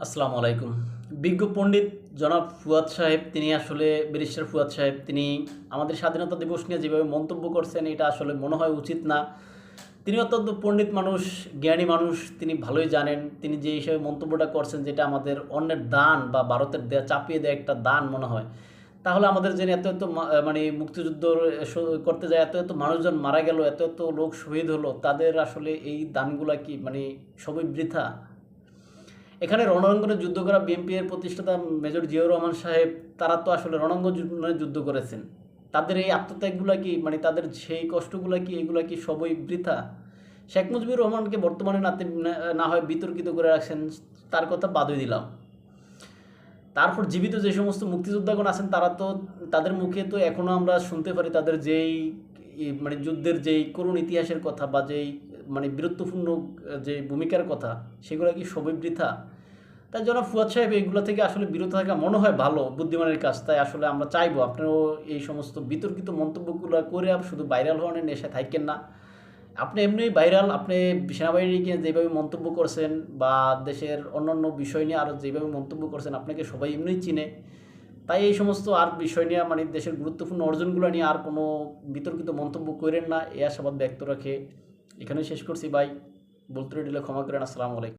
আসসালামু আলাইকুম। বিজ্ঞ পণ্ডিত জনাব ফুয়াদ সাহেব, তিনি আসলে ব্যারিস্টার ফুয়াদ সাহেব, তিনি আমাদের স্বাধীনতা দিবস নিয়ে যেভাবে মন্তব্য করছেন, এটা আসলে মনে হয় উচিত না। তিনি অত্যন্ত পণ্ডিত মানুষ, জ্ঞানী মানুষ, তিনি ভালোই জানেন তিনি যে হিসেবে মন্তব্যটা করছেন, যেটা আমাদের অন্যের দান বা ভারতের দেয়া চাপিয়ে দেওয়া একটা দান মনে হয়। তাহলে আমাদের যে এত এত মানে মুক্তিযুদ্ধ করতে যায়, এত এত মানুষজন মারা গেল, এত এত লোক শহীদ হলো, তাদের আসলে এই দানগুলা কি মানে সবই বৃথা? এখানে রণাঙ্গনে যুদ্ধ করা বিএনপি এর প্রতিষ্ঠাতা মেজর জিয়াউর রহমান সাহেব, তারা তো আসলে রণাঙ্গনে যুদ্ধ করেছেন। তাদের এই আত্মত্যাগগুলা কি মানে তাদের সেই কষ্টগুলা কি এগুলা কি সবই বৃথা? শেখ মুজিবুর রহমানকে বর্তমানে নাতে না হয় বিতর্কিত করে রাখছেন, তার কথা বাদই দিলাম। তারপর জীবিত যে সমস্ত মুক্তিযোদ্ধাগণ আছেন, তারা তো তাদের মুখে তো এখনো আমরা শুনতে পারি তাদের যেই মানে যুদ্ধের যেই করুণ ইতিহাসের কথা বা যেই মানে বীরত্বপূর্ণ যে ভূমিকার কথা, সেগুলো কি সবই বৃথা? তাই জনাব ফুয়াদ সাহেব এগুলো থেকে আসলে বিরত থাকা মনে হয় ভালো বুদ্ধিমানের কাজ। তাই আসলে আমরা চাইবো আপনিও এই সমস্ত বিতর্কিত মন্তব্যগুলো করে শুধু ভাইরাল হওয়ার নেশায় থাকেন না। আপনি এমনিই ভাইরাল, আপনি সেনাবাহিনীকে যেভাবে মন্তব্য করছেন বা দেশের অন্যান্য বিষয় নিয়ে আরও যেভাবে মন্তব্য করছেন, আপনাকে সবাই এমনিই চিনে। তাই এই সমস্ত আর বিষয় নিয়ে মানে দেশের গুরুত্বপূর্ণ অর্জনগুলো নিয়ে আর কোনো বিতর্কিত মন্তব্য করেন না, এই আশাবাদ ব্যক্ত রাখে এখানে শেষ করছি ভাই। বলতে দিলে ক্ষমা করেন। আসসালামু আলাইকুম।